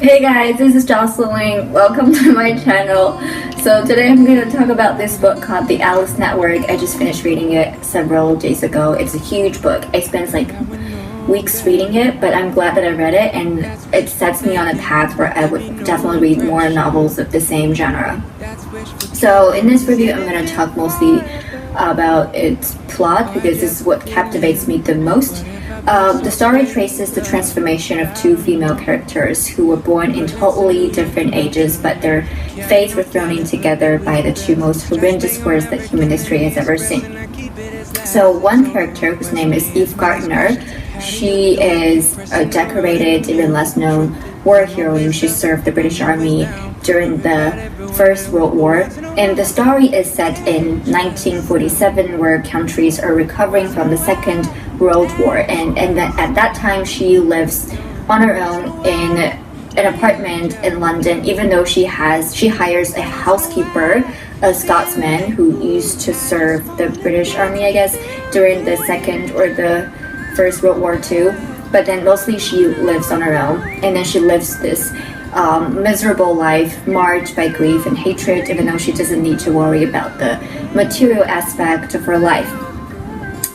Hey guys, this is Jocelyn. Welcome to my channel. So today I'm going to talk about this book called The Alice Network. I just finished reading it several days ago. It's a huge book. I spent like weeks reading it, but I'm glad that I read it, and it sets me on a path where I would definitely read more novels of the same genre. So in this review, I'm going to talk mostly about its plot because this is what captivates me the most. The story traces the transformation of two female characters who were born in totally different ages, but their fates were thrown in together by the two most horrendous wars that human history has ever seen. So one character, whose name is Eve Gardner, she is a decorated, even less known war heroine. She served the British Army during the First World War, and the story is set in 1947, where countries are recovering from the Second World War, and at that time she lives on her own in an apartment in London, even though she hires a housekeeper, a Scotsman who used to serve the British Army, I guess, during the Second or the First World War too. But then mostly she lives on her own, and then she lives this miserable life marked by grief and hatred, even though she doesn't need to worry about the material aspect of her life.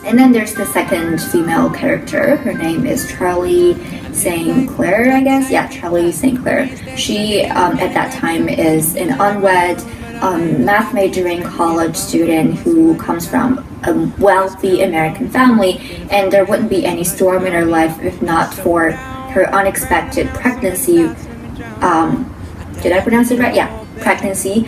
And then there's the second female character. Her name is Charlie St. Clair, I guess. Yeah, Charlie St. Clair. She, at that time, is an unwed, math majoring college student who comes from a wealthy American family, and there wouldn't be any storm in her life if not for her unexpected pregnancy. Did I pronounce it right? Yeah, pregnancy.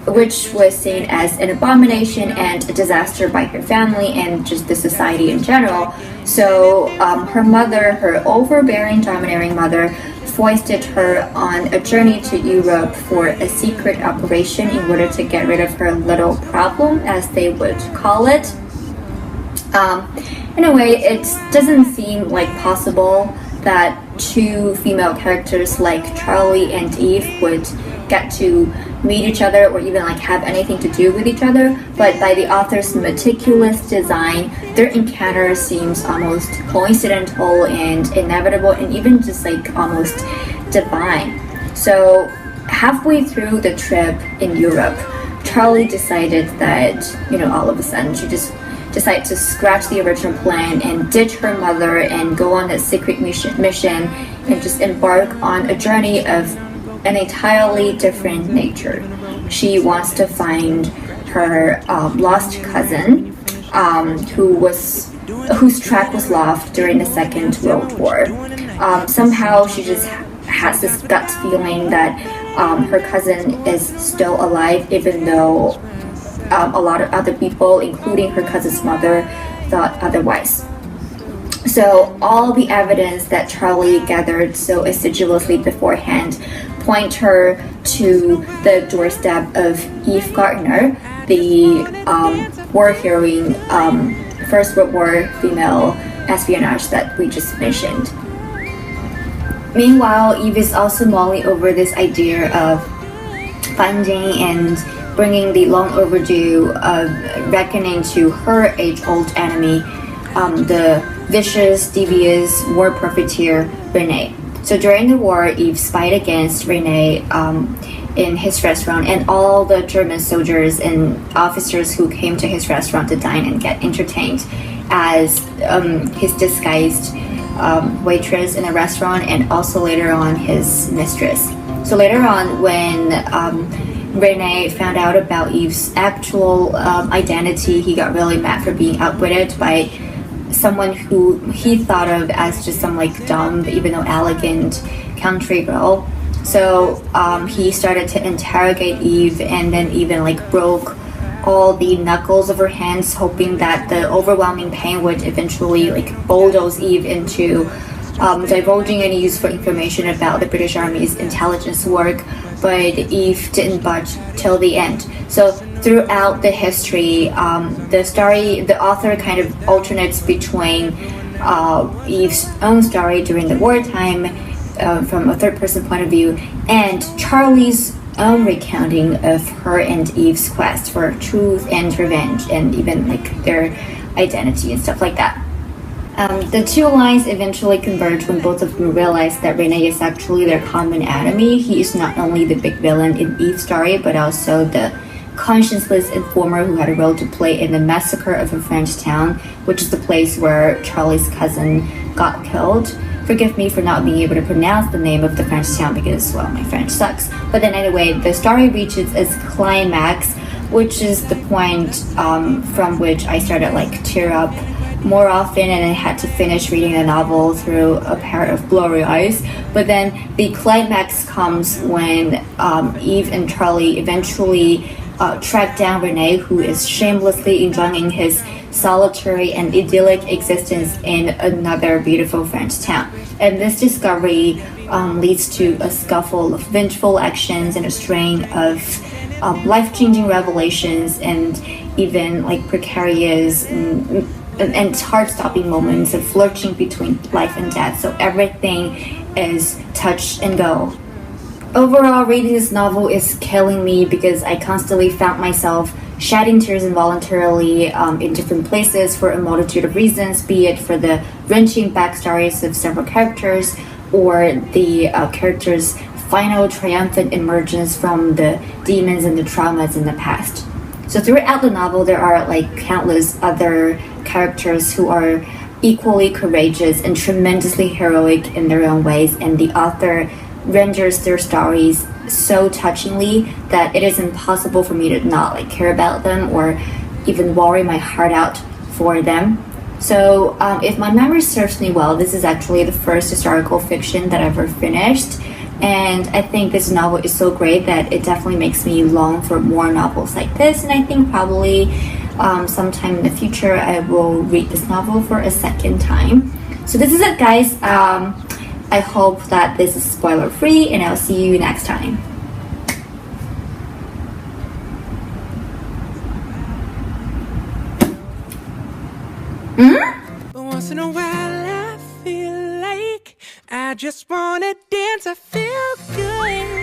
Which was seen as an abomination and a disaster by her family and just the society in general. So her mother, her overbearing, domineering mother, foisted her on a journey to Europe for a secret operation in order to get rid of her little problem, as they would call it. In a way, it doesn't seem like possible that two female characters like Charlie and Eve would get to meet each other or even like have anything to do with each other, but by the author's meticulous design, their encounter seems almost coincidental and inevitable and even just like almost divine. So halfway through the trip in Europe, Charlie decided that, all of a sudden she just decided to scratch the original plan and ditch her mother and go on a secret mission and just embark on a journey of an entirely different nature. She wants to find her lost cousin, whose track was lost during the Second World War. Somehow she just has this gut feeling that her cousin is still alive, even though a lot of other people, including her cousin's mother, thought otherwise. So all the evidence that Charlie gathered so assiduously beforehand point her to the doorstep of Eve Gardner, the war heroine, First World War female espionage that we just mentioned. Meanwhile, Eve is also mulling over this idea of finding and bringing the long overdue reckoning to her age-old enemy, the vicious, devious war profiteer Rene. So during the war, Eve spied against Rene in his restaurant and all the German soldiers and officers who came to his restaurant to dine and get entertained as his disguised waitress in a restaurant, and also later on his mistress. So later on, when Rene found out about Eve's actual identity, he got really mad for being outwitted by someone who he thought of as just some like dumb, even though elegant country girl. So he started to interrogate Eve and then even like broke all the knuckles of her hands, hoping that the overwhelming pain would eventually like bulldoze Eve into divulging any useful information about the British Army's intelligence work, but Eve didn't budge till the end. So throughout the history, the author kind of alternates between Eve's own story during the wartime from a third-person point of view and Charlie's own recounting of her and Eve's quest for truth and revenge and even like their identity and stuff like that. The two lines eventually converge when both of them realize that Rene is actually their common enemy. He is not only the big villain in Eve's story, but also the conscienceless informer who had a role to play in the massacre of a French town, which is the place where Charlie's cousin got killed. Forgive me for not being able to pronounce the name of the French town because, well, my French sucks. But then anyway, the story reaches its climax, which is the point from which I started like tear up more often, and I had to finish reading the novel through a pair of blurry eyes. But then the climax comes when Eve and Charlie eventually track down Rene, who is shamelessly enjoying his solitary and idyllic existence in another beautiful French town. And this discovery leads to a scuffle of vengeful actions and a string of life-changing revelations, and even like precarious and heart-stopping moments of flirting between life and death. So everything is touch and go. Overall, reading this novel is killing me because I constantly found myself shedding tears involuntarily in different places for a multitude of reasons, be it for the wrenching backstories of several characters or the characters' final triumphant emergence from the demons and the traumas in the past. So throughout the novel, there are like countless other characters who are equally courageous and tremendously heroic in their own ways, and the author renders their stories so touchingly that it is impossible for me to not like care about them or even worry my heart out for them. So if my memory serves me well, this is actually the first historical fiction that I've ever finished, and I think this novel is so great that it definitely makes me long for more novels like this. And I think probably sometime in the future I will read this novel for a second time. So this is it, guys. I hope that this is spoiler free, and I'll see you next time. But once in a while I feel like I just wanna dance, I feel good.